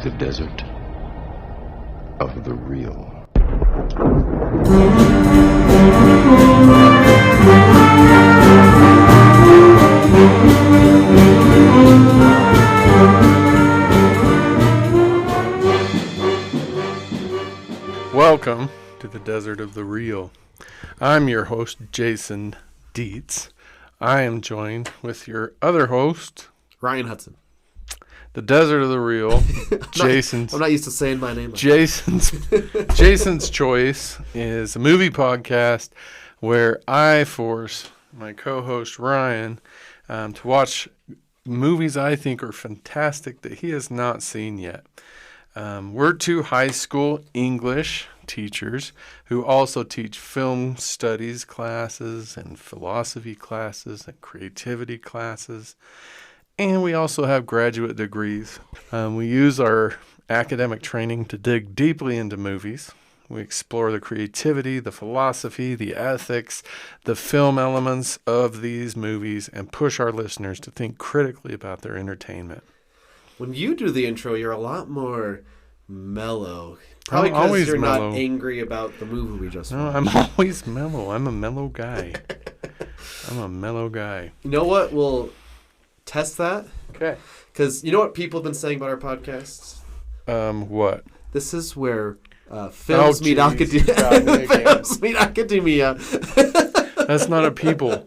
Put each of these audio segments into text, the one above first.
the desert of the real. Welcome to the Desert of the Real. I'm your host, Jason Dietz. I am joined with your other host, Ryan Hudson. the Desert of the Real. Jason's. I'm not used to saying my name. Jason's Choice is a movie podcast where I force my co-host Ryan to watch movies I think are fantastic that he has not seen yet. We're two high school English teachers who also teach film studies classes and philosophy classes and creativity classes. And we also have graduate degrees. We use our academic training to dig deeply into movies. We explore the creativity, the philosophy, the ethics, the film elements of these movies, and push our listeners to think critically about their entertainment. When you do the intro, you're a lot more mellow. Probably I'm always because you're mellow. not angry about the movie we just No, watched. I'm always mellow. I'm a mellow guy. You know what? We'll test that. Okay. Because you know what people have been saying about our podcasts? What? This is where films meet God, academia. That's not a people.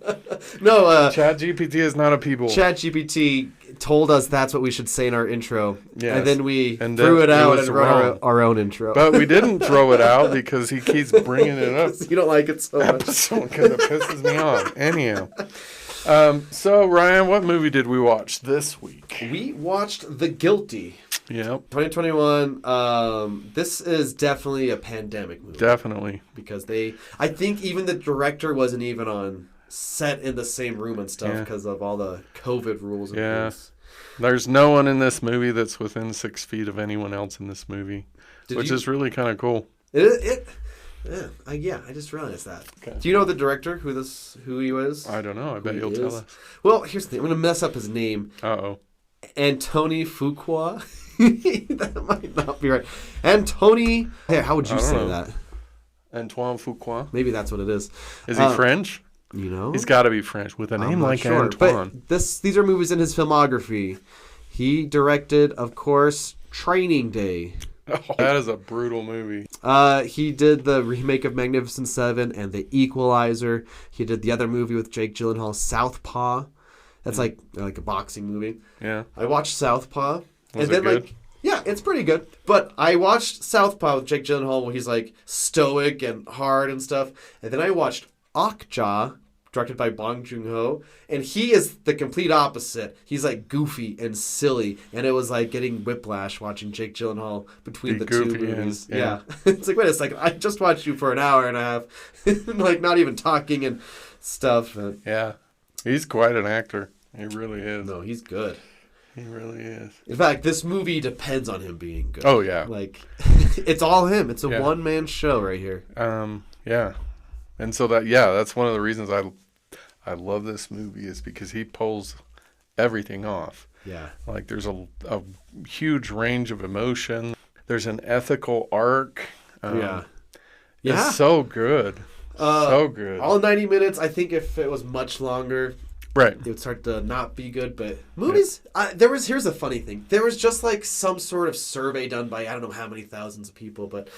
No, ChatGPT is not a people. ChatGPT told us that's what we should say in our intro. Yes. And then we And threw that- it out it was and wrote wrong. our own intro. But we didn't throw it out because he keeps bringing it up. You don't like it so much. Episode because it pisses me off. Anyhow. So, Ryan, what movie did we watch this week? We watched The Guilty. Yep, 2021. This is definitely a pandemic movie. definitely. Because I think even the director wasn't even on set in the same room and stuff because of all the COVID rules. And things. There's no one in this movie that's within 6 feet of anyone else in this movie, which is really kind of cool. I just realized that. Okay. Do you know the director, who he was? I don't know. I bet you'll tell us. Well, here's the thing. I'm going to mess up his name. Uh-oh. Antony Fuqua. That might not be right. Antony. Hey, how would you say that? Antoine Fuqua. Maybe that's what it is. Is he French? You know? He's got to be French with a name like sure. Antoine. But these are movies in his filmography. He directed, of course, Training Day. Oh, that is a brutal movie. He did the remake of Magnificent Seven and The Equalizer. He did the other movie with Jake Gyllenhaal, Southpaw. That's like a boxing movie. Yeah. I watched Southpaw. Was it good? Yeah, it's pretty good. But I watched Southpaw with Jake Gyllenhaal where he's like stoic and hard and stuff. And then I watched Okja, directed by Bong Joon-ho, and he is the complete opposite. He's like goofy and silly, and it was like getting whiplash watching Jake Gyllenhaal between the two movies. Yeah. It's like, wait a second, I just watched you for an hour and a half, like not even talking and stuff. Yeah. He's quite an actor. He really is. No, he's good. He really is. In fact, this movie depends on him being good. Oh, yeah. Like, it's all him. It's a one-man show right here. Yeah. And so that's one of the reasons I love this movie is because he pulls everything off. Yeah. Like there's a huge range of emotion. There's an ethical arc. It's so good. So good. All 90 minutes. I think if it was much longer, right, it would start to not be good. But movies, here's a funny thing. There was just like some sort of survey done by I don't know how many thousands of people, but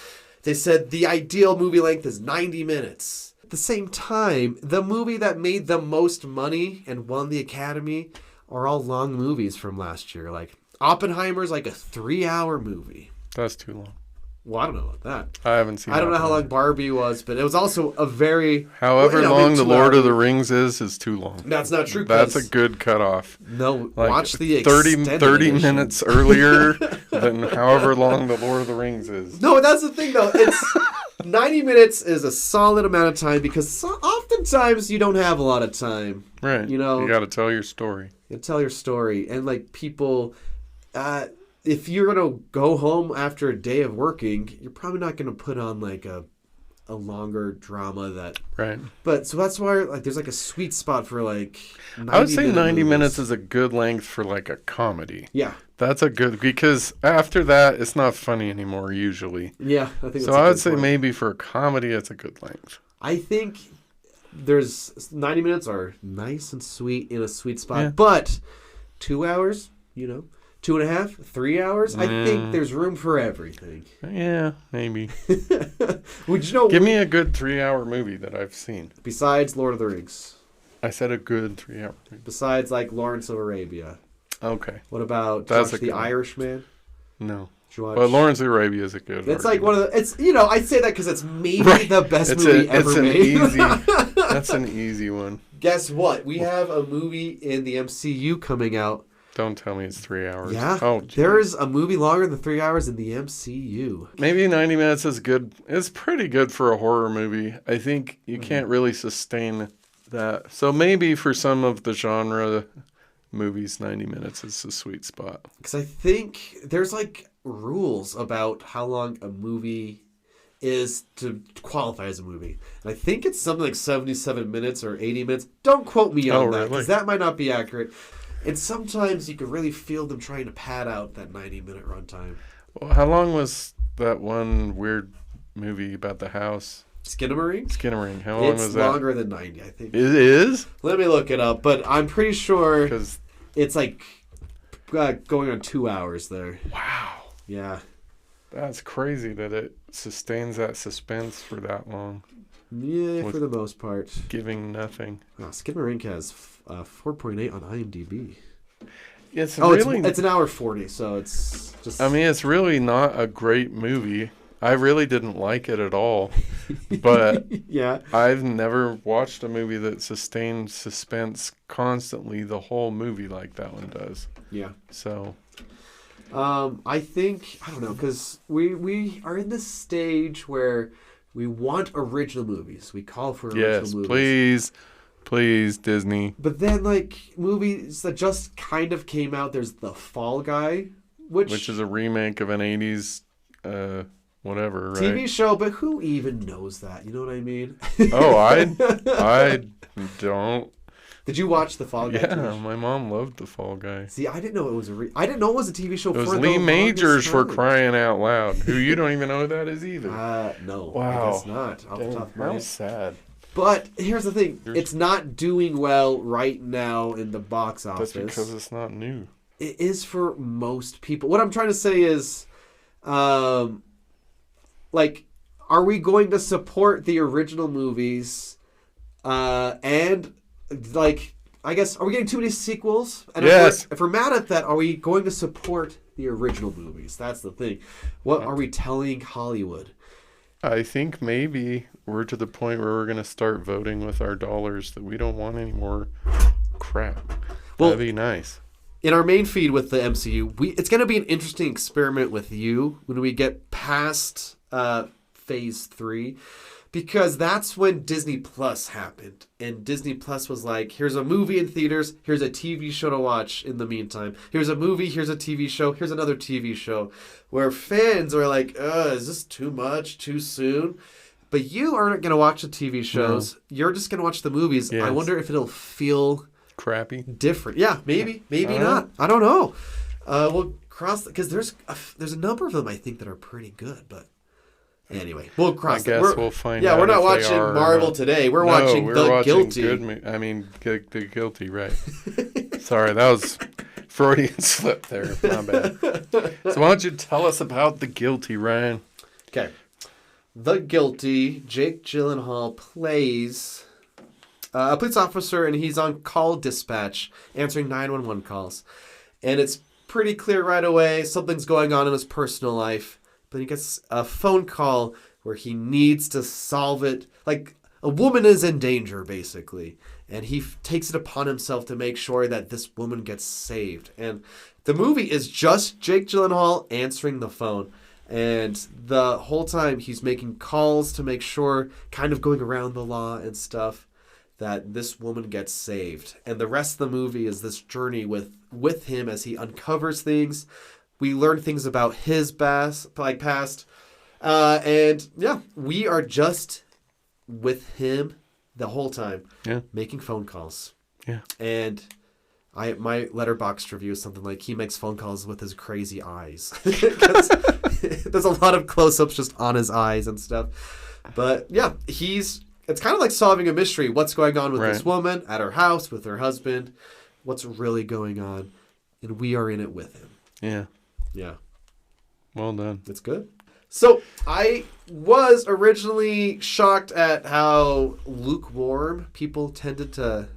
they said the ideal movie length is 90 minutes. At the same time, the movie that made the most money and won the Academy are all long movies from last year. Like Oppenheimer's like a 3-hour movie. That's too long. Well, I don't know about that. I haven't seen. I don't know how long Barbie was, but it was also a very. However long The Lord of the Rings is too long. That's not true. That's a good cutoff. No, like watch the 30 minutes earlier than however long The Lord of the Rings is. No, that's the thing though. It's 90 minutes is a solid amount of time because oftentimes you don't have a lot of time. Right. You know, you got to tell your story. You tell your story, and like people. If you're going to go home after a day of working, you're probably not going to put on like a longer drama that. Right. But so that's why like there's like a sweet spot for like 90 I would say 90 movies. minutes is a good length for like a comedy. Yeah. That's a good, because after that, it's not funny anymore, usually. Yeah, I think So that's a I would good say point. maybe for a comedy, it's a good length. I think there's 90 minutes are nice and sweet in a sweet spot, Yeah. but 2 hours, 2.5, 3 hours, I think there's room for everything. Yeah, maybe. Would you know? Give me a good 3-hour movie that I've seen. Besides Lord of the Rings, I said a good 3-hour movie. besides like Lawrence of Arabia, Okay. what about That's watch a The good one. Irishman? No. Did you watch? But Lawrence of Arabia is a good It's like argument. one of the. It's I say that because it's maybe Right. the best It's movie a- ever it's an made. easy- That's an easy one. Guess what? We have a movie in the MCU coming out. Don't tell me it's 3 hours. Yeah, Oh, geez. there's a movie longer than 3 hours in the MCU. Maybe 90 minutes is good. It's pretty good for a horror movie. I think you can't really sustain that. So maybe for some of the genre movies, 90 minutes is a sweet spot. Because I think there's like rules about how long a movie is to qualify as a movie. And I think it's something like 77 minutes or 80 minutes. Don't quote me on that, really? because that might not be accurate. And sometimes you can really feel them trying to pad out that 90-minute runtime. Well, how long was that one weird movie about the house? Skinamarink? Skinnering. How long It's was that? longer than 90, I think. It is? Let me look it up, but I'm pretty sure Because, it's like going on 2 hours there. wow. Yeah. That's crazy that it sustains that suspense for that long, Yeah, With- for the most part. giving nothing. Wow, Skinamarink has 4.8 on IMDb. It's Oh, really... it's an hour 40, so it's just... I mean, it's really not a great movie. I really didn't like it at all. But yeah. I've never watched a movie that sustained suspense constantly the whole movie like that one does. Yeah. So, I think, I don't know, because we are in this stage where we want original movies. We call for original yes, movies. please, Disney. But then, like, movies that just kind of came out, there's The Fall Guy, Which is a remake of an 80s whatever, right? TV show, but who even knows that? You know what I mean? Oh, I don't. Did you watch The Fall Guy? Yeah, TV show? my mom loved The Fall Guy. See, I didn't know it was I didn't know it was a TV show. It was for Lee the Majors for longest time. crying out loud. Who you don't even know who that is either. No, Wow. I guess not. Off the Dang, top of my how head. sad. But here's the thing: it's not doing well right now in the box office. That's because it's not new. It is for most people. What I'm trying to say is, like, are we going to support the original movies? And like, I guess, are we getting too many sequels? And Yes. if we're mad at that, are we going to support the original movies? That's the thing. What are we telling Hollywood? I think maybe we're to the point where we're going to start voting with our dollars that we don't want any more crap. Well, That'd be nice. In our main feed with the MCU, it's going to be an interesting experiment with you when we get past Phase 3, because that's when Disney Plus happened. And Disney Plus was like, here's a movie in theaters, here's a TV show to watch in the meantime. Here's a movie, here's a TV show, here's another TV show. Where fans are like, is this too much, too soon? But you aren't going to watch the TV shows. No. You're just going to watch the movies. Yes. I wonder if it'll feel... crappy, different. Yeah, maybe not. I don't know. We'll cross because there's a number of them I think that are pretty good, but anyway, we'll cross. I guess we'll find. Yeah, out we're not if watching Marvel today. We're watching The Guilty. The Guilty, right? Sorry, that was Freudian slip there. My bad. So why don't you tell us about The Guilty, Ryan? Okay, The Guilty. Jake Gyllenhaal plays a police officer, and he's on call dispatch, answering 911 calls. And it's pretty clear right away something's going on in his personal life. But he gets a phone call where he needs to solve it. Like, a woman is in danger, basically. And he takes it upon himself to make sure that this woman gets saved. And the movie is just Jake Gyllenhaal answering the phone. And the whole time he's making calls to make sure, kind of going around the law and stuff, that this woman gets saved. And the rest of the movie is this journey with him as he uncovers things. We learn things about his past. And yeah, we are just with him the whole time. Yeah. Making phone calls. Yeah. And My Letterboxd review is something like he makes phone calls with his crazy eyes. 'Cause there's a lot of close-ups just on his eyes and stuff. But yeah, it's kind of like solving a mystery. What's going on with this woman at her house with her husband? What's really going on? And we are in it with him. Yeah. Yeah. Well done. It's good. So I was originally shocked at how lukewarm people tended to.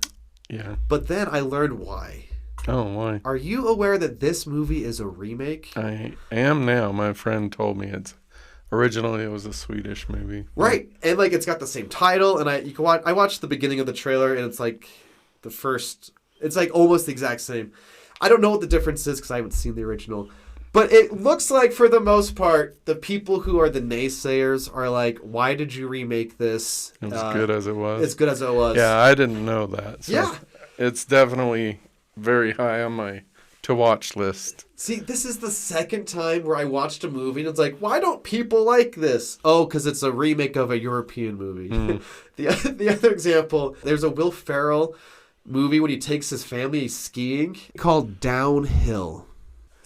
Yeah. But then I learned why. Oh, why? Are you aware that this movie is a remake? I am now. My friend told me originally it was a Swedish movie. Right. And like it's got the same title, and I watched the beginning of the trailer, and it's like it's like almost the exact same. I don't know what the difference is because I haven't seen the original. But it looks like, for the most part, the people who are the naysayers are like, why did you remake this? It was good as it was. It's good as it was. Yeah, I didn't know that. So yeah. It's definitely very high on my to-watch list. See, this is the second time where I watched a movie, and it's like, why don't people like this? Oh, because it's a remake of a European movie. The other example, there's a Will Ferrell movie when he takes his family skiing called Downhill.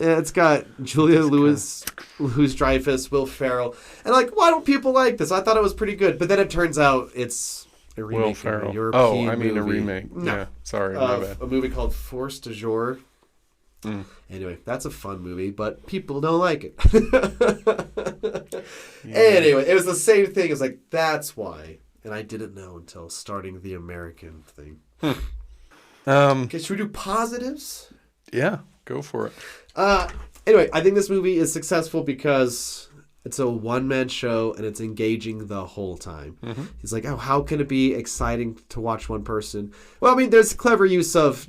It's got Julia Louis-Dreyfus, Will Ferrell. And like, why don't people like this? I thought it was pretty good. But then it turns out it's a remake Will Ferrell. of a European I mean movie. a remake. No. Yeah, sorry, my bad. A movie called Force de Jour. Anyway, that's a fun movie, but people don't like it. Yeah. Anyway, it was the same thing. It's like, that's why. And I didn't know until starting the American thing. Okay, should we do positives? Yeah, go for it. Anyway, I think this movie is successful because it's a one-man show and it's engaging the whole time. He's like, oh, how can it be exciting to watch one person? Well, I mean, there's clever use of,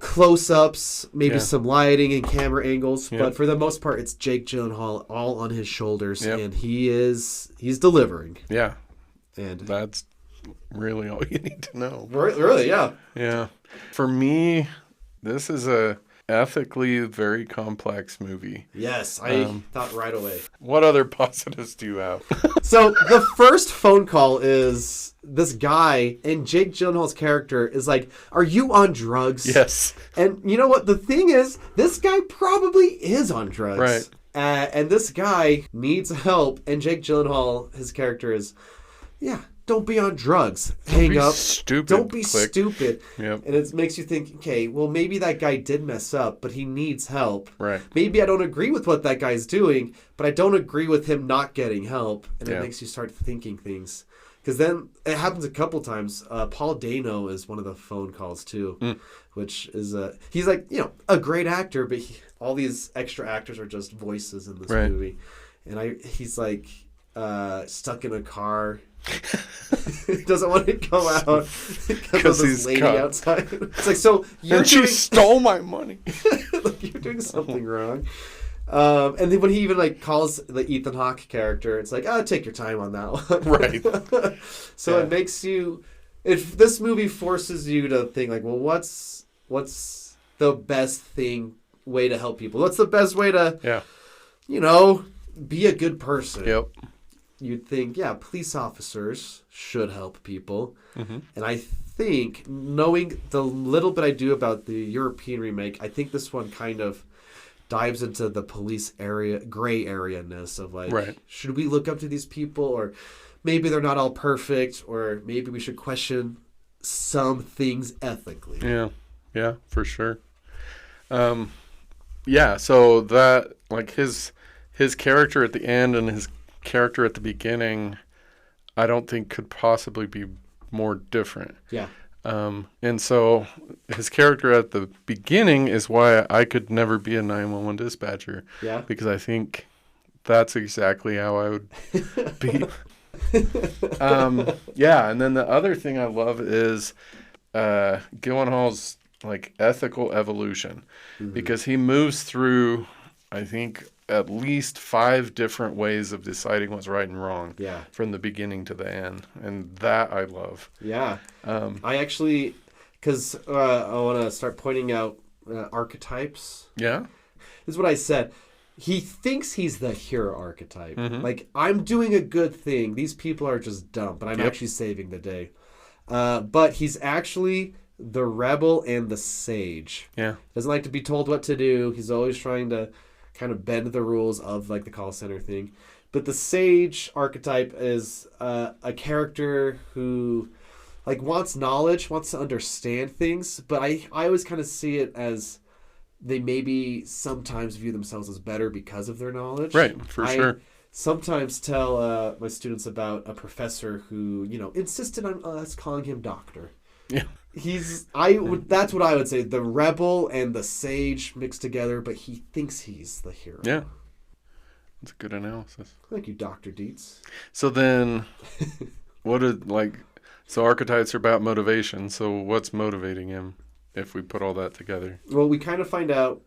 close-ups, maybe some lighting and camera angles, but for the most part, it's Jake Gyllenhaal all on his shoulders, and he's delivering. Yeah. And that's really all you need to know. Really, yeah. Yeah. For me, this is a ethically very complex movie. Yes, I thought right away. What other positives do you have? So the first phone call is this guy, and Jake Gyllenhaal's character is like, are you on drugs? Yes. And you know what? The thing is, this guy probably is on drugs. Right. And this guy needs help, and Jake Gyllenhaal, his character is, don't be on drugs. Hang up. Stupid. Don't be Click. stupid. Yep. And it makes you think, okay, well, maybe that guy did mess up, but he needs help. Right. Maybe I don't agree with what that guy's doing, but I don't agree with him not getting help. And it makes you start thinking things. Because then it happens a couple times. Paul Dano is one of the phone calls too, which is, he's like, a great actor, but all these extra actors are just voices in this movie. And he's like stuck in a car. He doesn't want to go out because of this lady outside. It's like, so she stole my money. Like, you're doing something wrong. And then when he even calls the Ethan Hawke character, it's like, take your time on that one. Right. So it makes you, if this movie forces you to think like, well, what's the best way to help people? What's the best way to, be a good person? Yep. You'd think, police officers should help people. And I think, knowing the little bit I do about the European remake, I think this one kind of dives into the police gray area-ness of should we look up to these people? Or maybe they're not all perfect, or maybe we should question some things ethically. Yeah, for sure. So that, his character at the end and his character at the beginning, I don't think could possibly be more different. Yeah. And so his character at the beginning is why I could never be a 911 dispatcher. Yeah. Because I think that's exactly how I would be. And then the other thing I love is Gyllenhaal's ethical evolution, because he moves through, I think, at least 5 different ways of deciding what's right and wrong. Yeah. From the beginning to the end, and that I love. Yeah. I actually, because I want to start pointing out archetypes. Yeah. This is what I said. He thinks he's the hero archetype. I'm doing a good thing. These people are just dumb, but I'm actually saving the day. But he's actually the rebel and the sage. Yeah. Doesn't like to be told what to do. He's always trying to kind of bend the rules of like the call center thing. But the sage archetype is a character who like wants knowledge, wants to understand things, but I always kind of see it as they maybe sometimes view themselves as better because of their knowledge. Right, for sure. Sometimes tell my students about a professor who, insisted on us calling him doctor. Yeah. That's what I would say. The rebel and the sage mixed together, but he thinks he's the hero. Yeah. That's a good analysis. Thank you, Dr. Dietz. So then, so archetypes are about motivation. So what's motivating him if we put all that together? Well, we kind of find out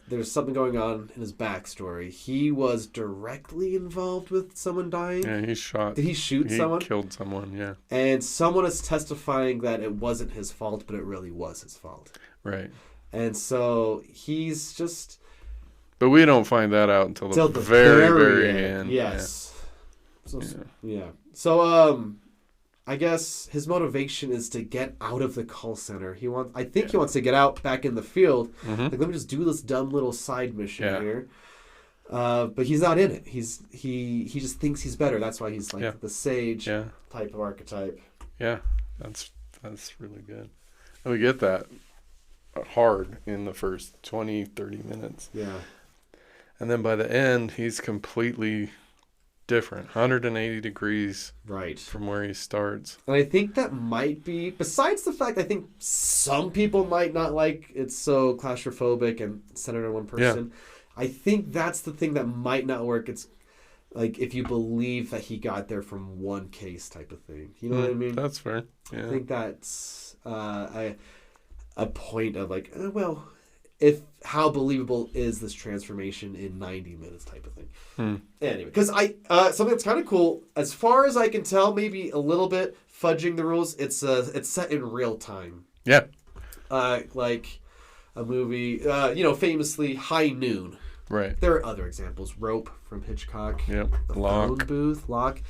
there's something going on in his backstory. He was directly involved with someone dying. Yeah, he shot. Did he shoot someone? He killed someone, yeah. And someone is testifying that it wasn't his fault, but it really was his fault. Right. And so he's just... But we don't find that out until the very, very end. Yes. Yeah. So, I guess his motivation is to get out of the call center. He wants to get out back in the field. Mm-hmm. Like, let me just do this dumb little side mission here. But he's not in it. He just thinks he's better. That's why he's like the sage type of archetype. Yeah, that's really good. And we get that hard in the first 20, 30 minutes. Yeah. And then by the end, he's completely different, 180 degrees from where he starts. And I think that might be, besides the fact I think some people might not like it's so claustrophobic and centered on one person, I think that's the thing that might not work. It's like if you believe that he got there from one case type of thing. You know what I mean? That's fair. Yeah. I think that's a point of like, how believable is this transformation in 90 minutes type of thing. Anyway, because something that's kind of cool, as far as I can tell, maybe a little bit fudging the rules, it's set in real time. Yeah. Like a movie, famously High Noon. Right. There are other examples. Rope from Hitchcock. Yep. The Lock. Phone Booth. Lock.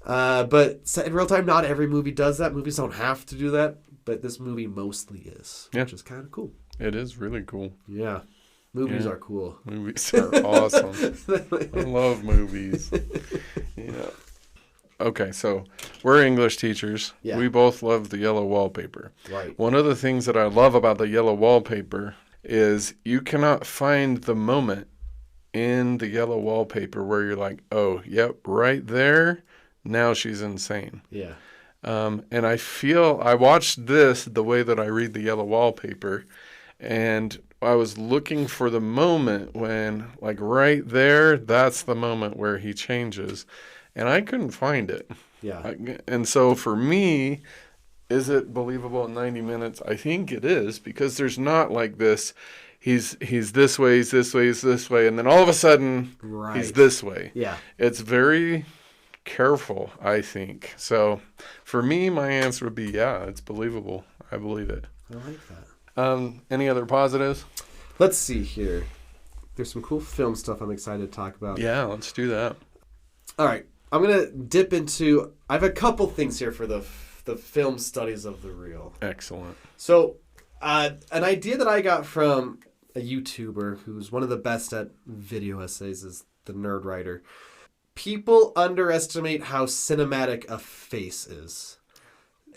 But set in real time, not every movie does that. Movies don't have to do that, but this movie mostly is, which is kind of cool. It is really cool. Yeah. Movies are cool. Movies are awesome. I love movies. Yeah. Okay, so we're English teachers. Yeah. We both love the yellow wallpaper. Right. One of the things that I love about the yellow wallpaper is you cannot find the moment in the yellow wallpaper where you're like, oh, yep, right there, now she's insane. Yeah. And I watched this the way that I read the yellow wallpaper, and I was looking for the moment when, like right there, that's the moment where he changes. And I couldn't find it. Yeah. And so for me, is it believable in 90 minutes? I think it is, because there's not like this, he's this way, he's this way, he's this way, and then all of a sudden, he's this way. Yeah. It's very careful, I think. So for me, my answer would be, yeah, it's believable. I believe it. I like that. Any other positives? Let's see here. There's some cool film stuff I'm excited to talk about. Yeah, let's do that. All right. I'm going to dip into... I have a couple things here for the film studies of the real. Excellent. So, an idea that I got from a YouTuber who's one of the best at video essays is the Nerd Writer. People underestimate how cinematic a face is.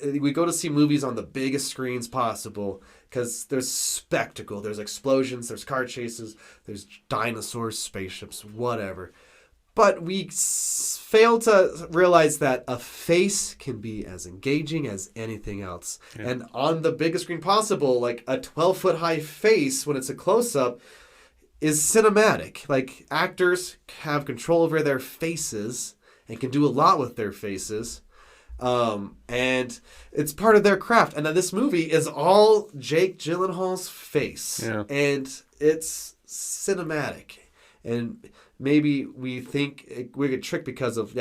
We go to see movies on the biggest screens possible because there's spectacle, there's explosions, there's car chases, there's dinosaurs, spaceships, whatever. But we fail to realize that a face can be as engaging as anything else. Yeah. And on the biggest screen possible, like a 12-foot high face when it's a close-up is cinematic. Like, actors have control over their faces and can do a lot with their faces. And it's part of their craft. And then this movie is all Jake Gyllenhaal's face. Yeah. And it's cinematic. And maybe we think we get tricked because of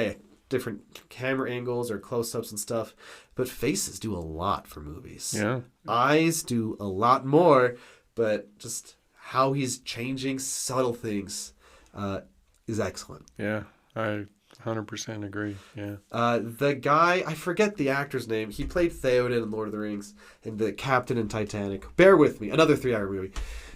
different camera angles or close-ups and stuff. But faces do a lot for movies. Yeah. Eyes do a lot more. But just how he's changing subtle things is excellent. Yeah, I 100% agree. Yeah. The guy, I forget the actor's name. He played Theoden in Lord of the Rings and the captain in Titanic. Bear with me. Another 3-hour movie.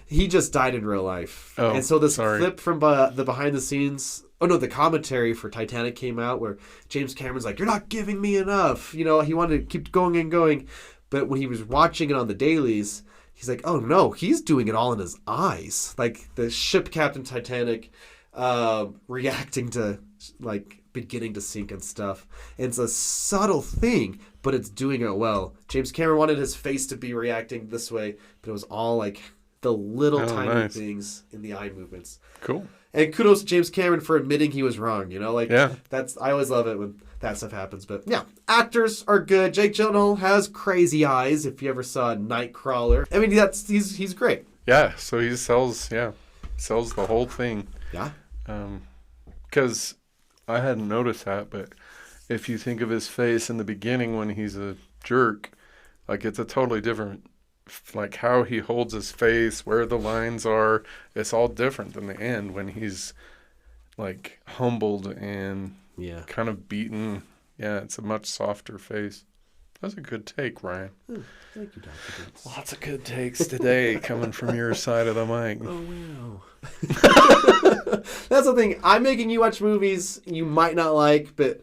He just died in real life. Oh, and so this sorry. clip from the behind the scenes, the commentary for Titanic came out where James Cameron's like, "You're not giving me enough." He wanted to keep going and going. But when he was watching it on the dailies, he's like, "Oh no, he's doing it all in his eyes." Like the ship captain Titanic reacting to like beginning to sink and stuff. And it's a subtle thing, but it's doing it well. James Cameron wanted his face to be reacting this way, but it was all like the little tiny things in the eye movements. Cool. And kudos to James Cameron for admitting he was wrong. That's I always love it when that stuff happens. But yeah, actors are good. Jake Gyllenhaal has crazy eyes. If you ever saw Nightcrawler, I mean, he's great. Yeah. So he sells the whole thing. Yeah. Because I hadn't noticed that, but if you think of his face in the beginning when he's a jerk, like it's a totally different, like how he holds his face, where the lines are, it's all different than the end when he's like humbled and kind of beaten. Yeah, it's a much softer face. That's a good take, Ryan. Thank you, Dr. Gates. Lots of good takes today coming from your side of the mic. Oh, wow. That's the thing. I'm making you watch movies you might not like, but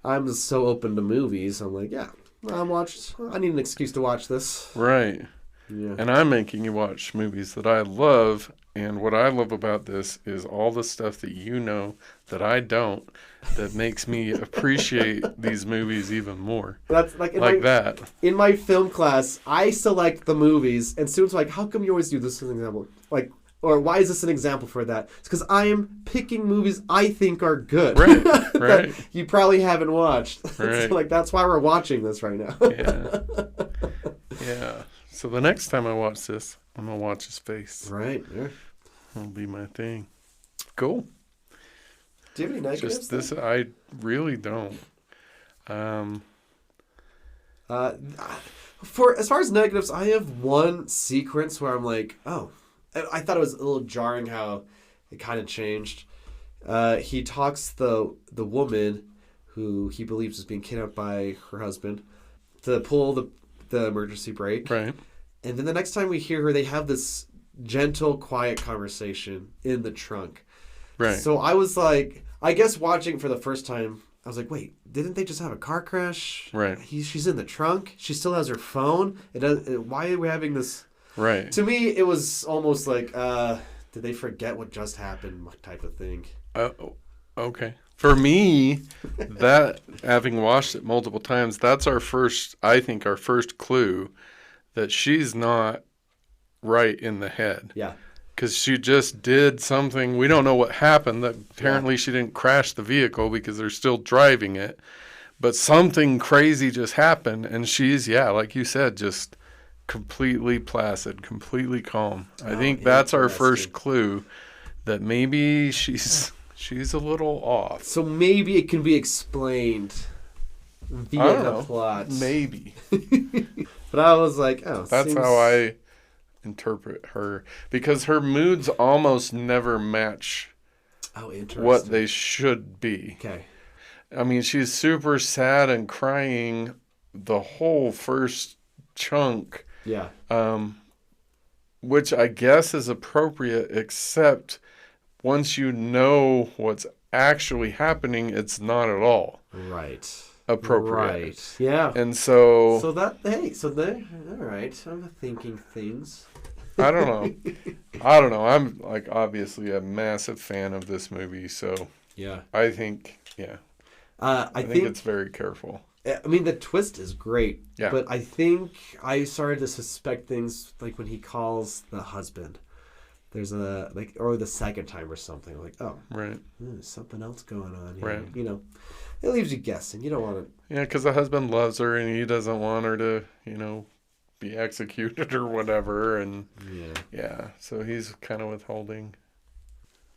I'm just so open to movies. I'm like, yeah, I need an excuse to watch this. Right. Yeah. And I'm making you watch movies that I love. And what I love about this is all the stuff that you know that I don't, that makes me appreciate these movies even more. That's like that. In my film class, I select the movies, and students are like, "How come you always do this as an example?" Like, or why is this an example for that? It's because I am picking movies I think are good. Right. That you probably haven't watched. Right. So, that's why we're watching this right now. Yeah. So the next time I watch this, I'm going to watch his face. Right. Yeah. That'll be my thing. Cool. Do you have any negatives? Just this, I really don't. For as far as negatives, I have one sequence where I'm like, oh, I thought it was a little jarring how it kind of changed. He talks the woman who he believes is being kidnapped by her husband to pull the emergency brake. Right. And then the next time we hear her, they have this gentle, quiet conversation in the trunk. Right. So I was like, I guess watching for the first time, I was like, wait, didn't they just have a car crash? Right. She's in the trunk. She still has her phone. Why are we having this? Right. To me, it was almost like, did they forget what just happened type of thing. Okay. For me, that having watched it multiple times, that's our first clue that she's not right in the head. Yeah. Because she just did something. We don't know what happened. That apparently she didn't crash the vehicle because they're still driving it. But something crazy just happened. And she's, like you said, just completely placid, completely calm. I think that's our first clue that maybe she's a little off. So maybe it can be explained via the plot. Maybe. But I was like, oh. That's how I interpret her. Because her moods almost never match what they should be. Okay. I mean, she's super sad and crying the whole first chunk. Yeah. Which I guess is appropriate, except once you know what's actually happening, it's not at all appropriate. Right. Yeah. And so all right. I'm thinking things. I don't know. I'm like obviously a massive fan of this movie, so yeah. I think I think it's very careful. I mean, the twist is great. Yeah. But I think I started to suspect things like when he calls the husband. There's or the second time or something. Like, oh, right. There's something else going on here. Right. You know, it leaves you guessing. You don't want to. Yeah, because the husband loves her and he doesn't want her to, be executed or whatever. And yeah, so he's kind of withholding.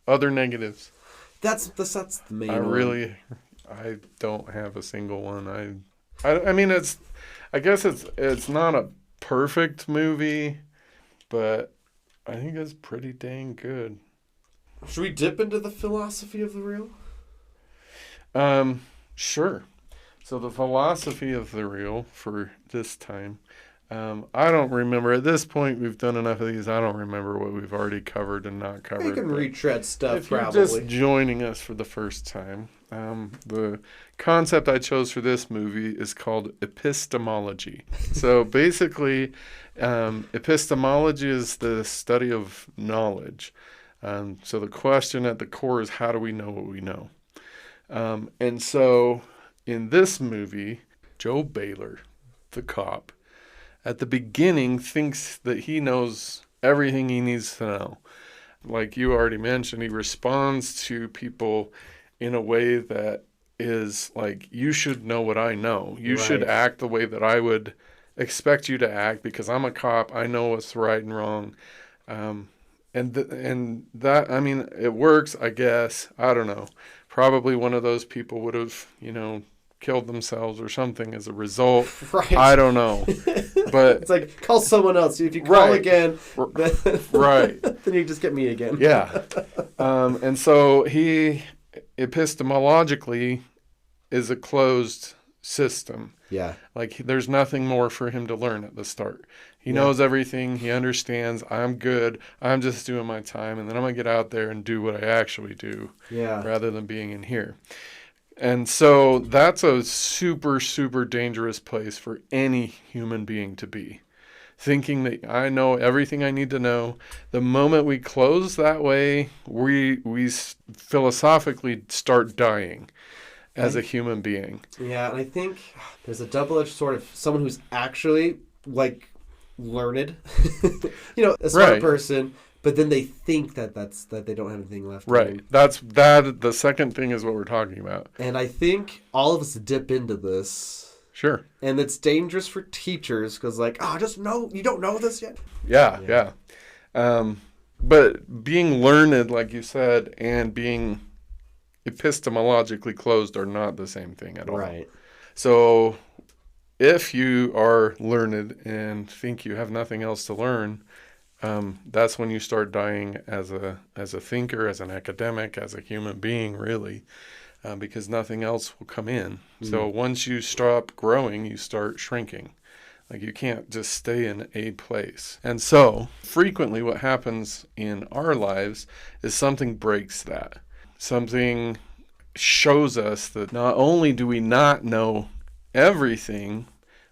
Other negatives. That's the main one. I don't have a single one. I mean, I guess it's not a perfect movie, but I think it's pretty dang good. Should we dip into the philosophy of the real? Sure. So the philosophy of the real for this time. I don't remember. At this point, we've done enough of these. I don't remember what we've already covered and not covered. You can retread stuff, if you're probably. just joining us for the first time, the concept I chose for this movie is called epistemology. So basically, epistemology is the study of knowledge. So the question at the core is, how do we know what we know? And so in this movie, Joe Baylor, the cop, at the beginning thinks that he knows everything he needs to know. Like you already mentioned, he responds to people in a way that is like, you should know what I know. You should act the way that I would expect you to act because I'm a cop. I know what's right and wrong. And that, I mean, it works, I guess. I don't know. Probably one of those people would have, killed themselves or something as a result. Right. I don't know. But it's like, call someone else. If you call again, right. then you just get me again. Yeah. And so he epistemologically is a closed system. Yeah. Like there's nothing more for him to learn at the start. He knows everything. He understands. I'm good. I'm just doing my time. And then I'm going to get out there and do what I actually do rather than being in here. And so that's a super, super dangerous place for any human being to be. Thinking that I know everything I need to know. The moment we close that way, we philosophically start dying as a human being. Yeah, and I think there's a double-edged sword of someone who's actually, like, learned. A smart person, but then they think that they don't have anything left. Right. The second thing is what we're talking about. And I think all of us dip into this. Sure. And it's dangerous for teachers because, like, just know, you don't know this yet? Yeah. But being learned, like you said, and being epistemologically closed are not the same thing at all. Right. So if you are learned and think you have nothing else to learn, that's when you start dying as a thinker, as an academic, as a human being, really, because nothing else will come in. So once you stop growing, you start shrinking. Like you can't just stay in a place. And so frequently what happens in our lives is something breaks that. Something shows us that not only do we not know everything,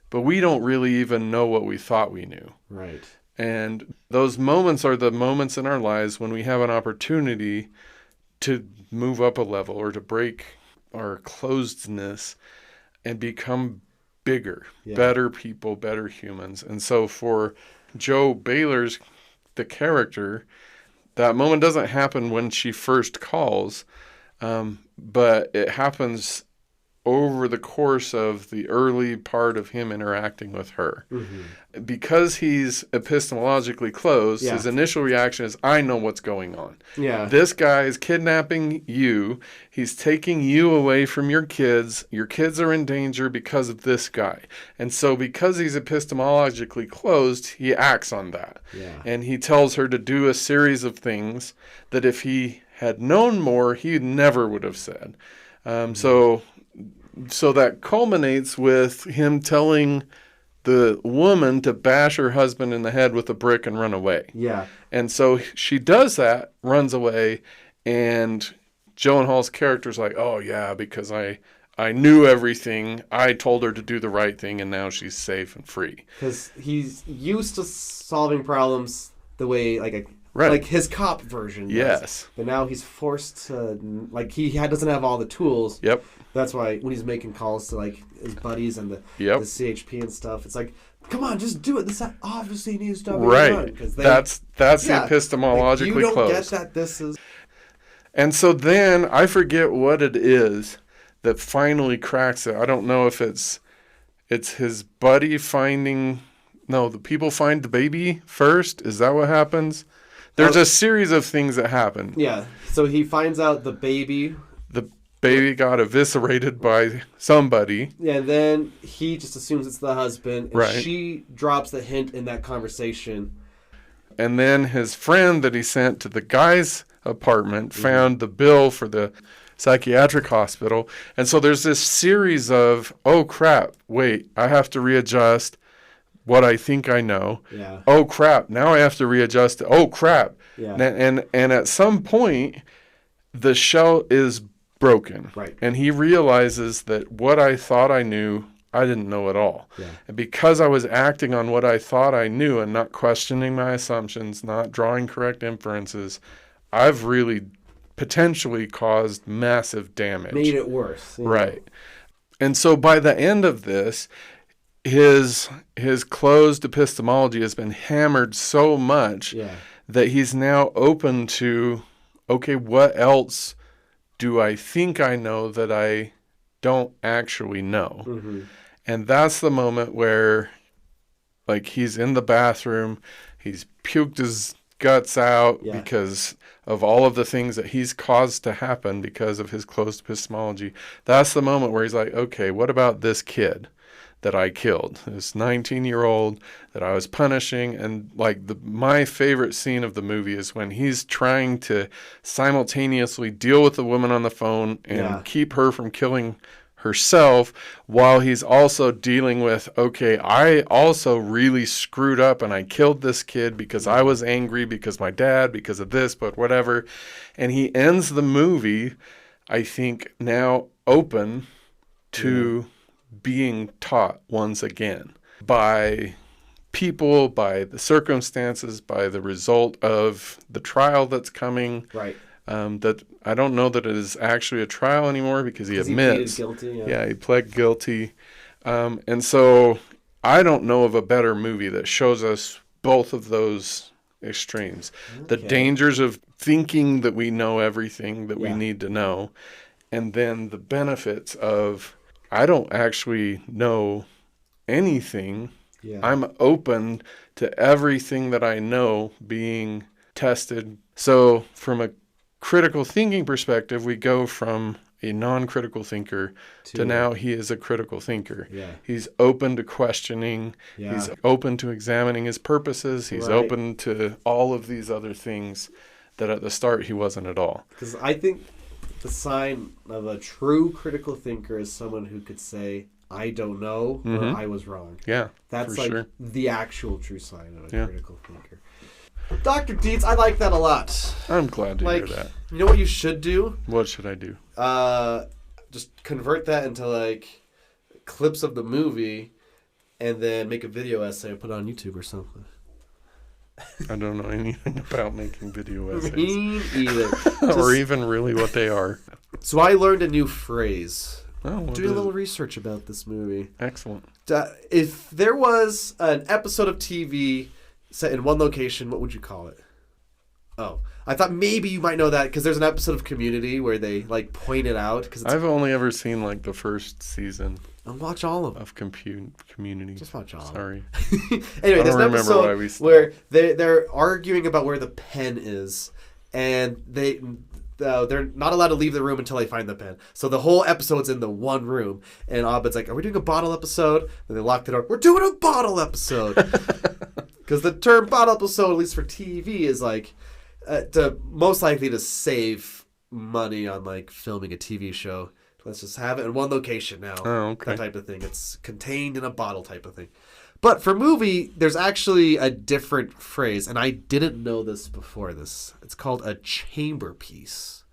but we don't really even know what we thought we knew. Right. And those moments are the moments in our lives when we have an opportunity to move up a level or to break our closedness and become bigger, better people, better humans. And so for Joe Baylor's, the character, that moment doesn't happen when she first calls, but it happens over the course of the early part of him interacting with her. Mm-hmm. Because he's epistemologically closed, his initial reaction is, I know what's going on. Yeah. This guy is kidnapping you. He's taking you away from your kids. Your kids are in danger because of this guy. And so because he's epistemologically closed, he acts on that. Yeah. And he tells her to do a series of things that if he had known more, he never would have said. So that culminates with him telling the woman to bash her husband in the head with a brick and run away. Yeah. And so she does that, runs away, and Gyllenhaal's character's like, oh, yeah, because I knew everything. I told her to do the right thing, and now she's safe and free. Because he's used to solving problems the way, like his cop version. Yes. But now he's forced to, he doesn't have all the tools. Yep. That's why when he's making calls to, his buddies and the CHP and stuff, it's like, come on, just do it. This obviously needs to be done. That's the epistemologically you don't closed. Get that this is... And so then, I forget what it is that finally cracks it. I don't know if it's his buddy finding... No, the people find the baby first? Is that what happens? There's a series of things that happen. Yeah, so he finds out the baby... Baby got eviscerated by somebody. Yeah, and then he just assumes it's the husband. And right. She drops the hint in that conversation. And then his friend that he sent to the guy's apartment found the bill for the psychiatric hospital. And so there's this series of, oh, crap, wait, I have to readjust what I think I know. Yeah. Oh, crap, now I have to readjust it. Oh, crap. Yeah. And at some point, the shell is broken. Right. And he realizes that what I thought I knew, I didn't know at all. Yeah. And because I was acting on what I thought I knew and not questioning my assumptions, not drawing correct inferences, I've really potentially caused massive damage. Made it worse. Yeah. Right. And so by the end of this, his closed epistemology has been hammered so much that he's now open to, okay, what else do I think I know that I don't actually know? Mm-hmm. And that's the moment where, like, he's in the bathroom, he's puked his guts out because of all of the things that he's caused to happen because of his closed epistemology. That's the moment where he's like, okay, what about this kid that I killed, this 19-year-old that I was punishing? And like my favorite scene of the movie is when he's trying to simultaneously deal with the woman on the phone and keep her from killing herself while he's also dealing with, okay, I also really screwed up and I killed this kid because I was angry because my dad, because of this, but whatever. And he ends the movie, I think, now open to being taught once again by people, by the circumstances, by the result of the trial that's coming. Right. That I don't know that it is actually a trial anymore because he admits. He pleaded guilty. Yeah, he pled guilty. And so I don't know of a better movie that shows us both of those extremes. Okay. The dangers of thinking that we know everything that we need to know, and then the benefits of, I don't actually know anything. Yeah. I'm open to everything that I know being tested. So from a critical thinking perspective, we go from a non-critical thinker to now he is a critical thinker. Yeah. He's open to questioning. Yeah. He's open to examining his purposes. He's open to all of these other things that at the start he wasn't at all. Because I think the sign of a true critical thinker is someone who could say, I don't know, or I was wrong. Yeah, that's like the actual true sign of a critical thinker. Dr. Dietz, I like that a lot. I'm glad to hear that. You know what you should do? What should I do? Just convert that into like clips of the movie and then make a video essay and put it on YouTube or something. I don't know anything about making video essays. Me either. Or even really what they are. So I learned a new phrase. Doing a little research about this movie. Excellent. If there was an episode of TV set in one location, what would you call it? Oh, I thought maybe you might know that because there's an episode of Community where they like point it out. I've only ever seen like the first season. And watch all of them. Of Community. Just watch all of them. Sorry. Anyway, there's an episode where they're arguing about where the pen is, and they're not allowed to leave the room until they find the pen. So the whole episode's in the one room, and Abed's like, are we doing a bottle episode? And they lock the door. We're doing a bottle episode. Because the term bottle episode, at least for TV, is like most likely to save money on like filming a TV show. Let's just have it in one location now. Oh, okay. That type of thing. It's contained in a bottle type of thing. But for movie, there's actually a different phrase, and I didn't know this before this. It's called a chamber piece.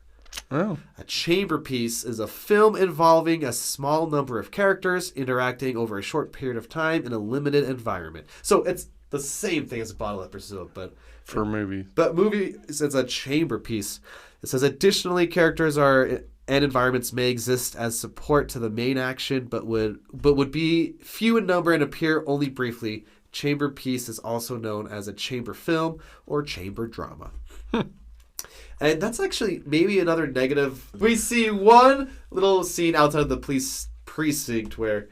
Oh. A chamber piece is a film involving a small number of characters interacting over a short period of time in a limited environment. So it's the same thing as a bottle episode, but for movie. But movie, it's a chamber piece. It says additionally, characters and environments may exist as support to the main action, but would be few in number and appear only briefly. Chamber piece is also known as a chamber film or chamber drama. And that's actually maybe another negative. We see one little scene outside of the police precinct where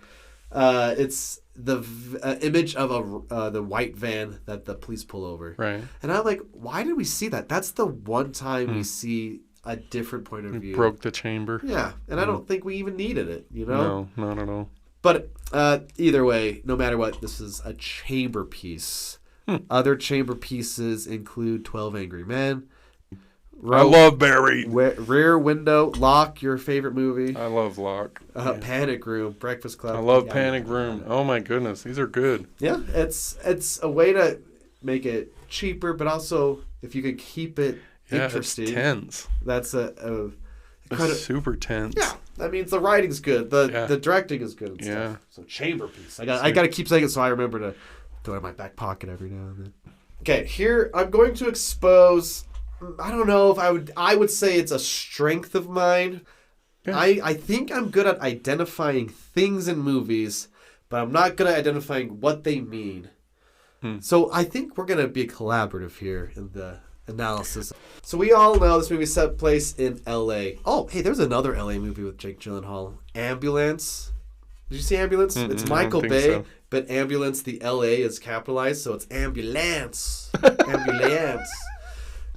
it's the image of the white van that the police pull over. Right. And I'm like, why did we see that? That's the one time we see a different point of view. Broke the chamber. Yeah, and I don't think we even needed it, you know? No, not at all. But either way, no matter what, this is a chamber piece. Other chamber pieces include 12 Angry Men, I love Barry. Rear Window, Lock, your favorite movie. I love Lock. Panic Room, Breakfast Club. I love Panic Room. Oh my goodness, these are good. Yeah, it's a way to make it cheaper, but also if you could keep it interesting. It's tense. That's it's super tense. Yeah, that means the writing's good. The directing is good and stuff. So chamber piece. I got to keep saying it so I remember to throw it in my back pocket every now and then. Okay, here I'm going to expose. I don't know if I would say it's a strength of mine. Yeah. I think I'm good at identifying things in movies, but I'm not good at identifying what they mean. So I think we're going to be collaborative here in the analysis. So we all know this movie set place in L.A. Oh, hey, there's another L.A. movie with Jake Gyllenhaal. Ambulance. Did you see Ambulance? It's Michael Bay, but Ambulance, the L.A. is capitalized, so it's Ambulance. Ambulance.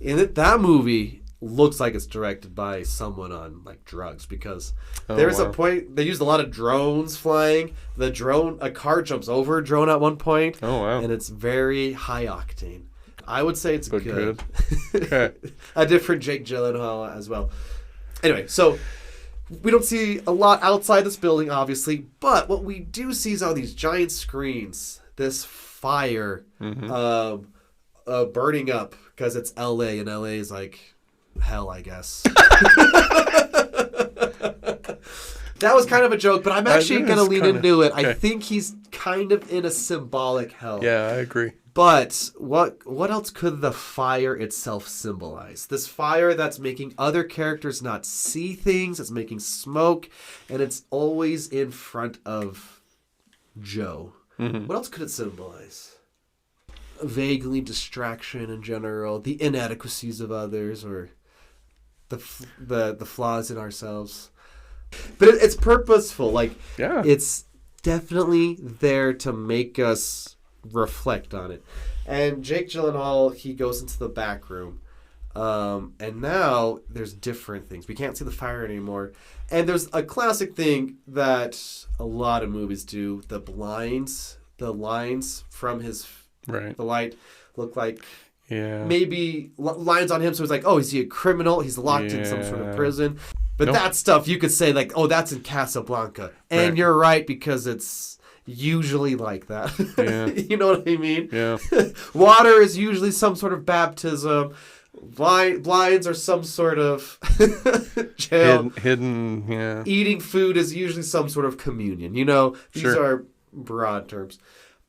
And that movie looks like it's directed by someone on like drugs because there's a point they used a lot of drones flying. A car jumps over a drone at one point. Oh wow! And it's very high octane. I would say it's good. Okay. A different Jake Gyllenhaal as well. Anyway, so we don't see a lot outside this building, obviously, but what we do see is on these giant screens, this fire burning up because it's LA, and LA is like hell, I guess. That was kind of a joke, but I'm actually going to lean into it. Okay. I think he's kind of in a symbolic hell. Yeah, I agree. But what else could the fire itself symbolize? This fire that's making other characters not see things, it's making smoke, and it's always in front of Joe. What else could it symbolize? Vaguely distraction in general, the inadequacies of others, or the flaws in ourselves. But it's purposeful. It's definitely there to make us reflect on it. And Jake Gyllenhaal, he goes into the back room. And now there's different things. We can't see the fire anymore. And there's a classic thing that a lot of movies do. The blinds, the lines from the light look like maybe lines on him. So it's like, oh, is he a criminal? He's locked in some sort of prison. But that stuff you could say like, oh, that's in Casablanca. And you're right, because it's usually like that. Yeah. You know what I mean? Yeah. Water is usually some sort of baptism. Blinds are some sort of jail. Hidden, yeah. Eating food is usually some sort of communion. You know, these are broad terms.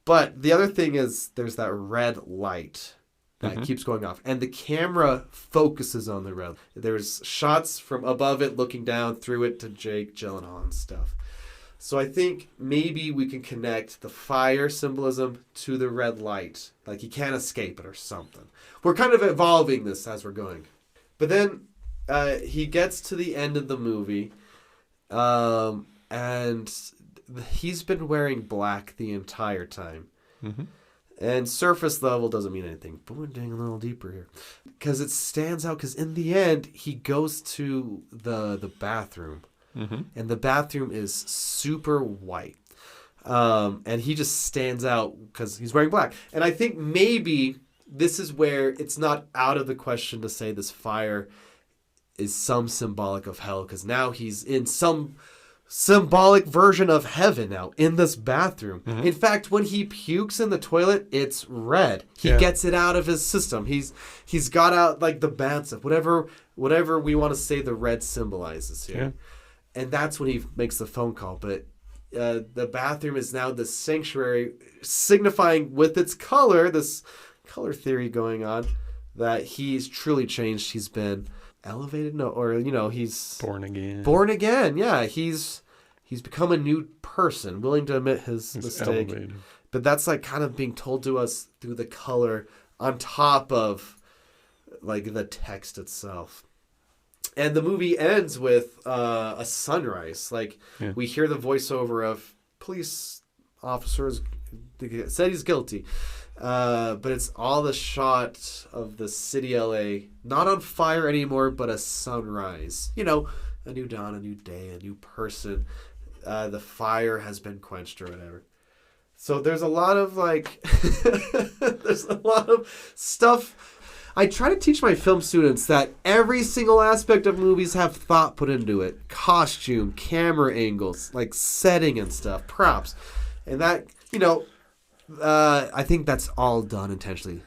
But the other thing is there's that red light that keeps going off. And the camera focuses on the red. There's shots from above it looking down through it to Jake Gyllenhaal and stuff. So I think maybe we can connect the fire symbolism to the red light. Like he can't escape it or something. We're kind of evolving this as we're going. But then he gets to the end of the movie. And he's been wearing black the entire time. And surface level doesn't mean anything. But we're digging a little deeper here. Because it stands out. Because in the end, he goes to the bathroom. And the bathroom is super white. And he just stands out because he's wearing black. And I think maybe this is where it's not out of the question to say this fire is some symbolic of hell. Because now he's in some symbolic version of heaven now in this bathroom. In fact, when he pukes in the toilet, it's red. He gets it out of his system. He's got out like the bad stuff, whatever we want to say the red symbolizes here. And that's when he makes the phone call. But the bathroom is now the sanctuary, signifying with its color, this color theory going on, that he's truly changed. He's been elevated, he's born again. Born again, yeah. He's become a new person, willing to admit his mistake. Elevated. But that's like kind of being told to us through the color on top of like the text itself. And the movie ends with a sunrise. We hear the voiceover of police officers said he's guilty. But it's all the shot of the city LA, not on fire anymore, but a sunrise. A new dawn, a new day, a new person. The fire has been quenched or whatever. So there's a lot of there's a lot of stuff I try to teach my film students that every single aspect of movies have thought put into it. Costume, camera angles, like setting and stuff, props. And that, I think that's all done intentionally.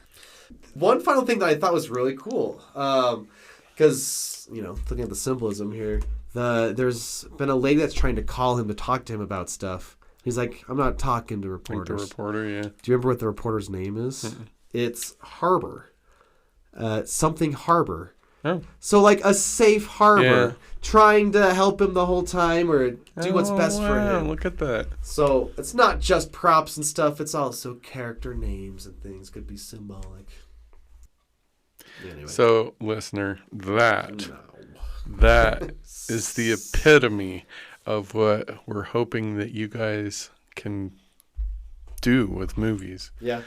One final thing that I thought was really cool, because, looking at the symbolism here, there's been a lady that's trying to call him to talk to him about stuff. He's like, I'm not talking to reporters. Like the reporter, yeah. Do you remember what the reporter's name is? Mm-mm. It's Harbor. Something Harbor. Oh. So like a safe harbor, trying to help him the whole time or do what's best for him. Look at that. So it's not just props and stuff. It's also character names and things could be symbolic. Anyway. So, listener, that is the epitome of what we're hoping that you guys can do with movies. Yeah.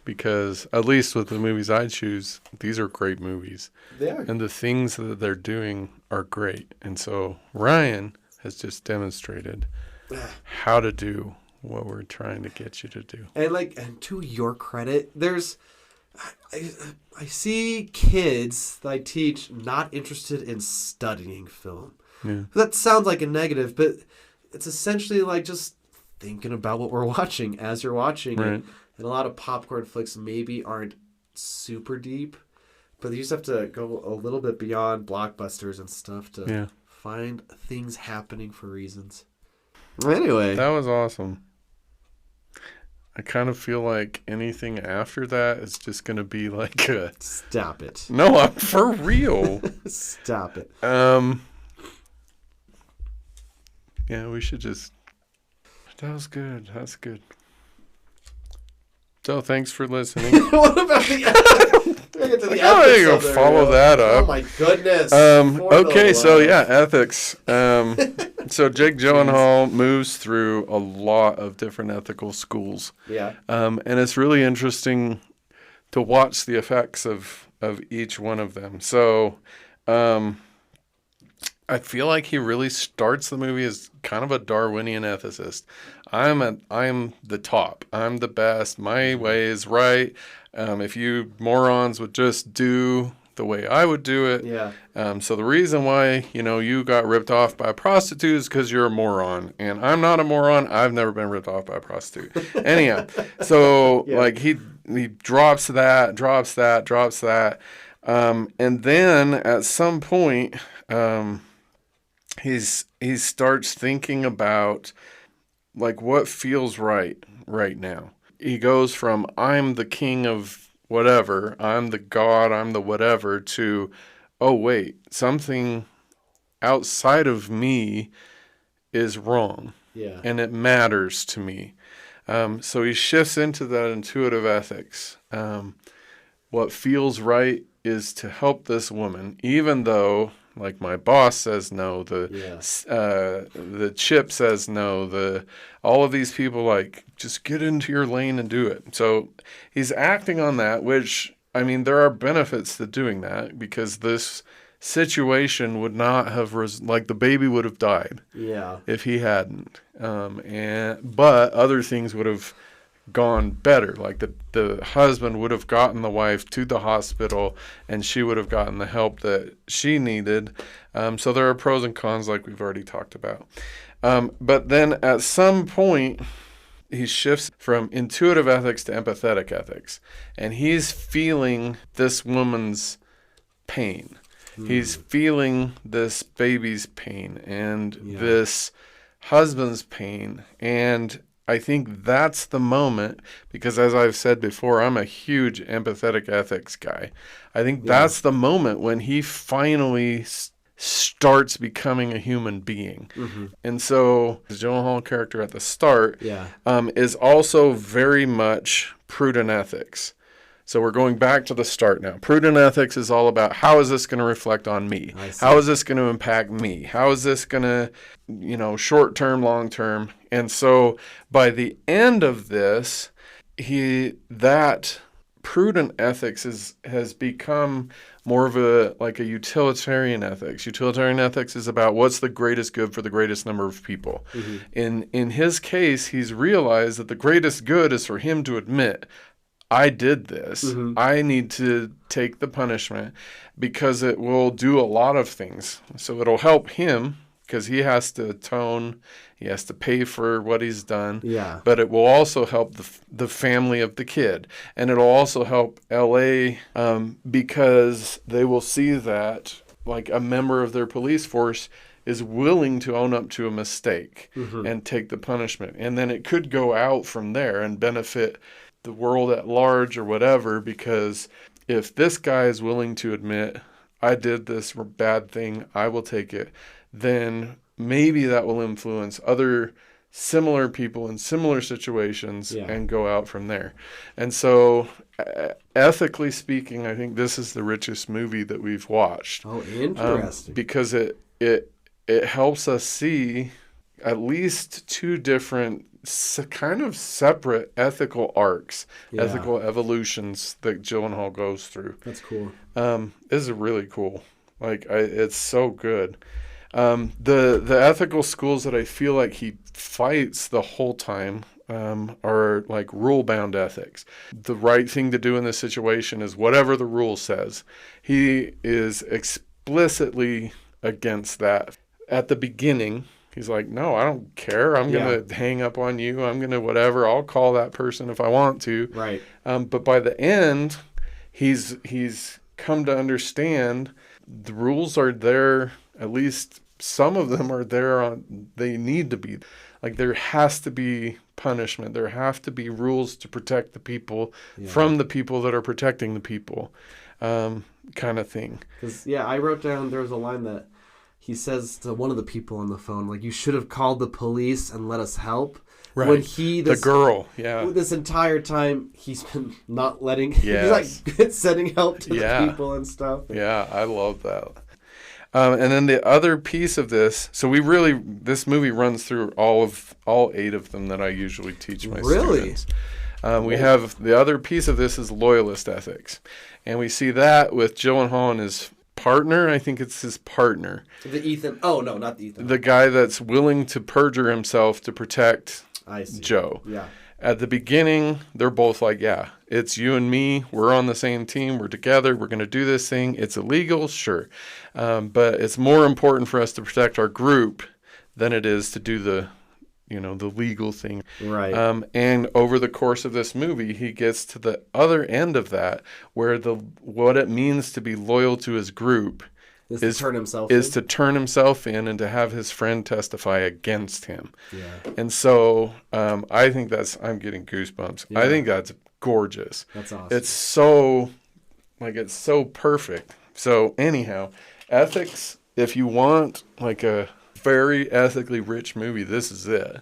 Because at least with the movies I choose, these are great movies. They are. And the things that they're doing are great. And so Ryan has just demonstrated how to do what we're trying to get you to do. And to your credit, I see kids that I teach not interested in studying film. Yeah. That sounds like a negative, but it's essentially like just thinking about what we're watching as you're watching right. it. And a lot of popcorn flicks maybe aren't super deep, but you just have to go a little bit beyond blockbusters and stuff to find things happening for reasons. Anyway. That was awesome. I kind of feel like anything after that is just going to be like a... Stop it. No, I'm for real. Stop it. Yeah, we should just... That was good. That's good. So, thanks for listening. What about the get to the ethics go follow that up. Oh, my goodness. Okay, so, ethics. So, Jake Gyllenhaal moves through a lot of different ethical schools. Yeah. And it's really interesting to watch the effects of each one of them. So, I feel like he really starts the movie as kind of a Darwinian ethicist. I'm the top. I'm the best. My way is right. If you morons would just do the way I would do it. Yeah. So the reason why, you got ripped off by a prostitute is because you're a moron. And I'm not a moron. I've never been ripped off by a prostitute. Anyhow, so like he drops that. And then at some point, he starts thinking about like what feels right now. He goes from I'm the king of whatever, I'm the god, I'm the whatever, to oh wait, something outside of me is wrong. Yeah. And it matters to me. So he shifts into that intuitive ethics. What feels right is to help this woman, even though, like my boss says no, the chip says no, all of these people like just get into your lane and do it. So he's acting on that, which there are benefits to doing that because this situation would not have the baby would have died if he hadn't. But other things would have gone better. Like the husband would have gotten the wife to the hospital and she would have gotten the help that she needed. So there are pros and cons like we've already talked about. But then at some point he shifts from intuitive ethics to empathetic ethics. And he's feeling this woman's pain. He's feeling this baby's pain and this husband's pain. And I think that's the moment, because as I've said before, I'm a huge empathetic ethics guy. I think that's the moment when he finally starts becoming a human being. Mm-hmm. And so the Gyllenhaal character at the start is also very much prudent ethics. So we're going back to the start now. Prudent ethics is all about how is this going to reflect on me? How is this going to impact me? How is this going to, short term, long term? And so by the end of this, that prudent ethics has become more of a utilitarian ethics. Utilitarian ethics is about what's the greatest good for the greatest number of people. Mm-hmm. In his case, he's realized that the greatest good is for him to admit, I did this. I need to take the punishment because it will do a lot of things. So it'll help him because he has to atone. He has to pay for what he's done. Yeah. But it will also help the family of the kid. And it'll also help LA because they will see that like a member of their police force is willing to own up to a mistake and take the punishment. And then it could go out from there and benefit the world at large or whatever, because if this guy is willing to admit, I did this bad thing, I will take it, then maybe that will influence other similar people in similar situations and go out from there. And so ethically speaking, I think this is the richest movie that we've watched. Oh, interesting. Because it helps us see at least two different kind of separate ethical arcs, ethical evolutions that Gyllenhaal goes through. That's cool. This is really cool. Like, it's so good. The ethical schools that I feel like he fights the whole time are like rule-bound ethics. The right thing to do in this situation is whatever the rule says. He is explicitly against that. At the beginning, he's like, no, I don't care. I'm going to hang up on you. I'm going to whatever. I'll call that person if I want to. Right. But by the end, he's come to understand the rules are there. At least some of them are there. They need to be. Like, there has to be punishment. There have to be rules to protect the people from the people that are protecting the people, kind of thing. Because, I wrote down, there was a line that he says to one of the people on the phone, like, you should have called the police and let us help. Right. When the girl, this entire time, he's been not letting, Yes. he's like sending help to the people and stuff. Yeah, I love that. And then the other piece of this, so this movie runs through all 8 of them that I usually teach my students. We have, the other piece of this is loyalist ethics. And we see that with Gyllenhaal and his partner. I think it's his partner. The Ethan. Oh, no, not the Ethan. The guy that's willing to perjure himself to protect Joe. Yeah. At the beginning, they're both like, yeah, it's you and me. We're on the same team. We're together. We're going to do this thing. It's illegal, sure. But it's more important for us to protect our group than it is to do the legal thing. Right. And over the course of this movie, he gets to the other end of that, where what it means to be loyal to his group is to turn himself in and to have his friend testify against him. Yeah. And so I think I'm getting goosebumps. Yeah. I think that's gorgeous. That's awesome. It's so perfect. So anyhow, ethics, if you want like a very ethically rich movie, this is it.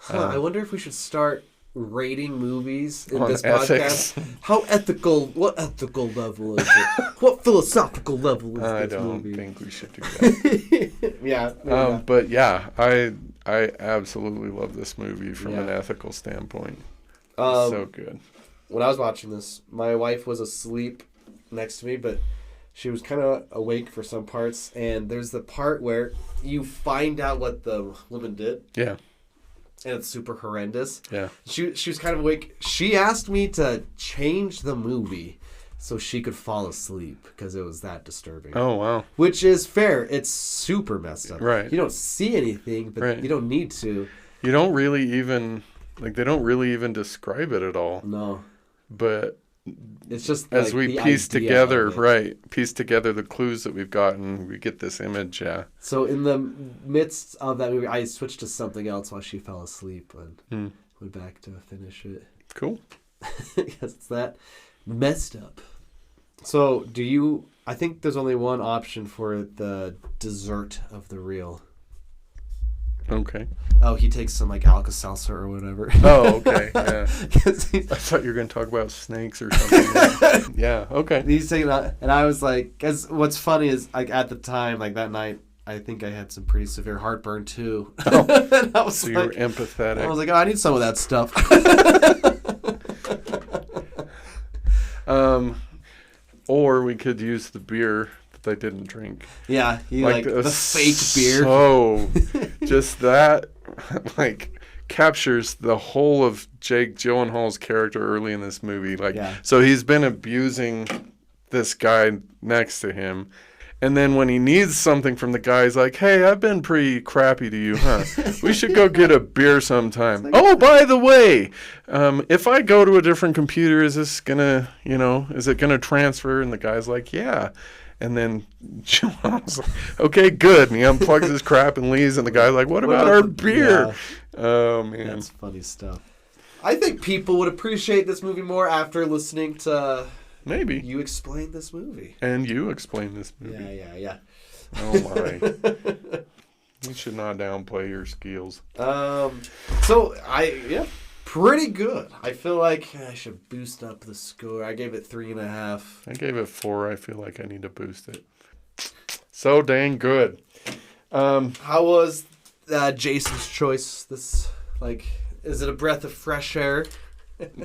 I wonder if we should start rating movies in on this ethics. podcast. How ethical? What ethical level is it? What philosophical level is this movie? I don't think we should do that. Yeah. But yeah, I absolutely love this movie from an ethical standpoint. So good. When I was watching this, my wife was asleep next to me, but she was kind of awake for some parts. And there's the part where you find out what the woman did. Yeah. And it's super horrendous. Yeah. She was kind of awake. She asked me to change the movie so she could fall asleep because it was that disturbing. Oh, wow. Which is fair. It's super messed up. Right. You don't see anything, but you don't need to. You don't really even, they don't really even describe it at all. No. But it's just as we piece together the clues that we've gotten, we get this image. So in the midst of that movie, I switched to something else while she fell asleep and went back to finish it. Cool. Yes, it's that messed up. So I think there's only one option for the dessert of the reel. Okay. Oh, he takes some like Alka-Seltzer or whatever. Oh, okay. Yeah. I thought you were going to talk about snakes or something. Yeah, okay. He's taking that, and I was like, because what's funny is like at the time, like that night, I think I had some pretty severe heartburn too. Oh, and I was so like, you were empathetic. I was like, oh, I need some of that stuff. Or we could use the beer that I didn't drink. Yeah, the fake beer. So, just that, like, captures the whole of Jake Gyllenhaal's character early in this movie. Like, Yeah. so he's been abusing this guy next to him. And then when he needs something from the guy, he's like, hey, I've been pretty crappy to you, huh? We should go get a beer sometime. Oh, by the way, if I go to a different computer, is this going to, is it going to transfer? And the guy's like, yeah. And then John's like, okay, good. And he unplugs his crap and leaves. And the guy's like, what about our beer? Yeah. Oh, man. That's funny stuff. I think people would appreciate this movie more after listening to Maybe. you explain this movie. And you explain this movie. Yeah. Oh, my. You should not downplay your skills. Pretty good. I feel like I should boost up the score. I gave it 3.5. I gave it 4. I feel like I need to boost it. So dang good. How was Jason's choice? Is it a breath of fresh air?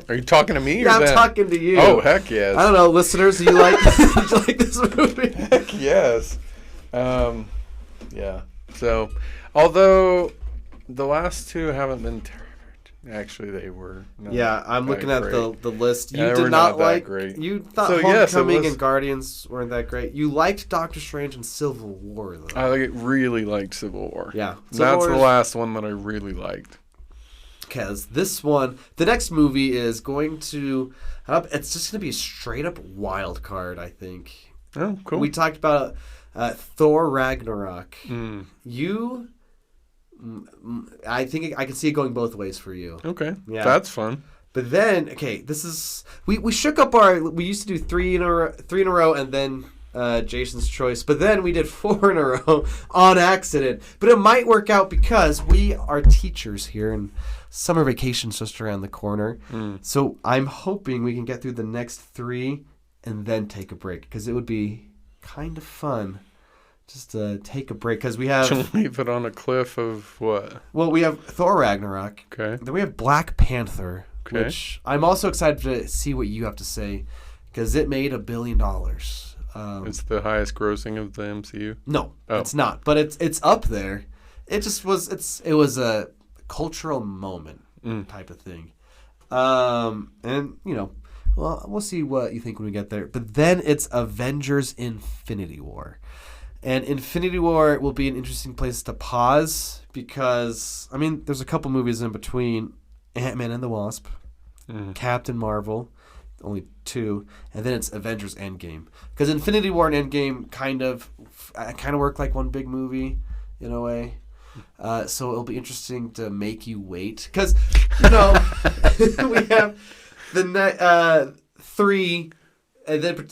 Are you talking to me or Yeah, I'm them? talking to you. Oh, heck yes. I don't know, listeners. Do you like? Did you like this movie? Heck yes. Yeah. So, although the last two haven't been actually they were. Yeah, I'm looking at the list. You Yeah, they did were not not that like. great. You thought So, yes, it Homecoming was- and Guardians weren't that great. You liked Doctor Strange and Civil War though. I really liked Civil War. Yeah, That's the last one that I really liked. Because this one, the next movie is going to. It's just going to be a straight up wild card, I think. Oh, cool. We talked about Thor Ragnarok. Mm. I think I can see it going both ways for you. Okay. Yeah. That's fun. But then, okay, this is we shook up we used to do three in a row, and then Jason's choice. But then we did 4 in a row on accident. But it might work out because we are teachers here, and summer vacation's just around the corner. So I'm hoping we can get through the next 3 and then take a break, because it would be kind of fun just to take a break, because we have... Should leave it on a cliff of what? Well, we have Thor Ragnarok. Okay. Then we have Black Panther, Okay. which I'm also excited to see what you have to say, because it made $1 billion. It's the highest grossing of the MCU. No, Oh. it's not, but it's up there. It just was. It was a cultural moment type of thing, and well, we'll see what you think when we get there. But then it's Avengers: Infinity War. And Infinity War will be an interesting place to pause, because, I mean, there's a couple movies in between. Ant-Man and the Wasp, Captain Marvel, only 2, and then it's Avengers Endgame. Because Infinity War and Endgame kind of work like one big movie, in a way. So it'll be interesting to make you wait. Because, we have the 3... And then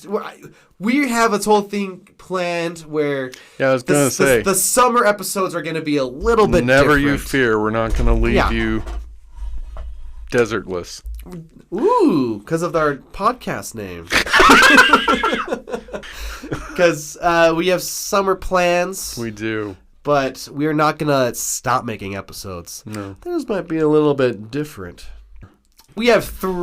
we have this whole thing planned where Yeah, I was going to say. the summer episodes are going to be a little bit Never different. you fear. We're not going to leave Yeah. you desertless. Ooh, because of our podcast name. Because we have summer plans. We do. But we're not going to stop making episodes. No. Those might be a little bit different. We have 2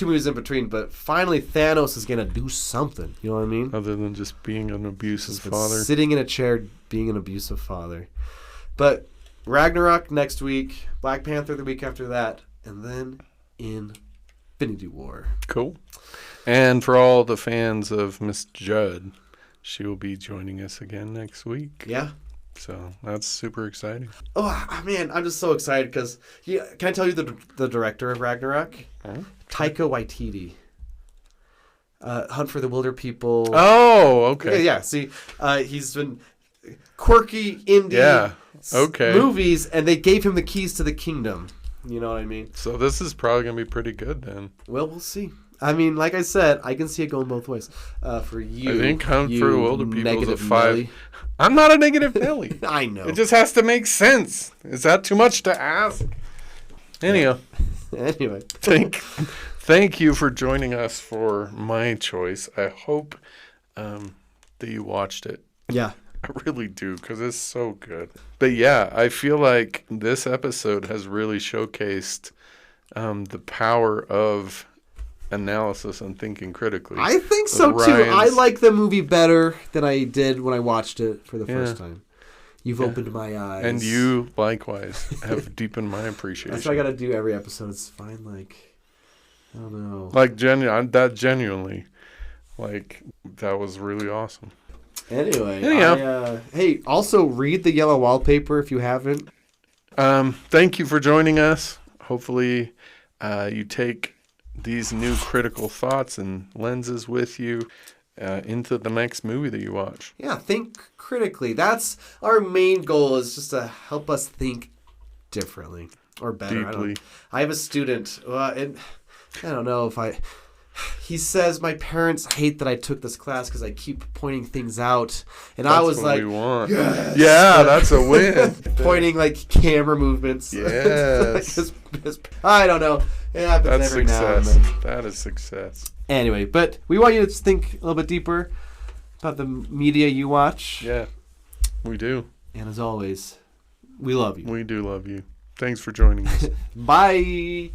movies in between, but finally Thanos is going to do something. You know what I mean? Other than just being an abusive Just been father. sitting in a chair being an abusive father. But Ragnarok next week, Black Panther the week after that, and then Infinity War. Cool. And for all the fans of Miss Judd, she will be joining us again next week. Yeah. So that's super exciting. Oh, man, I'm just so excited because... can I tell you the director of Ragnarok? Huh? Taika Waititi. Hunt for the Wilder People. Oh, okay. Yeah. See, he's been quirky indie movies, and they gave him the keys to the kingdom. You know what I mean? So this is probably going to be pretty good then. Well, we'll see. I mean, like I said, I can see it going both ways. For you, I think Hunt for the Wilder People is a negative 5. Nelly. I'm not a negative Nelly. I know. It just has to make sense. Is that too much to ask? Anyhow. Anyway. Thank you for joining us for my choice. I hope that you watched it. Yeah. I really do, because it's so good. But yeah, I feel like this episode has really showcased the power of analysis and thinking critically. I think so too. I like the movie better than I did when I watched it for the first time. You've opened my eyes. And you, likewise, have deepened my appreciation. That's what I got to do every episode. It's fine, like, I don't know. Like, genuinely, like, that was really awesome. Anyway, Anyhow. hey, also read the Yellow Wallpaper if you haven't. Thank you for joining us. Hopefully, you take these new critical thoughts and lenses with you into the next movie that you watch. Yeah, think critically. That's our main goal, is just to help us think differently or better. Deeply. I have a student, and I don't know if he says, my parents hate that I took this class because I keep pointing things out. And That's I was what like, we want. yes! Yeah, that's a win. Pointing like camera movements. Yes. I don't know. It happens That's every now and success. then. That is success. Anyway, but we want you to think a little bit deeper about the media you watch. Yeah, we do. And as always, we love you. We do love you. Thanks for joining us. Bye.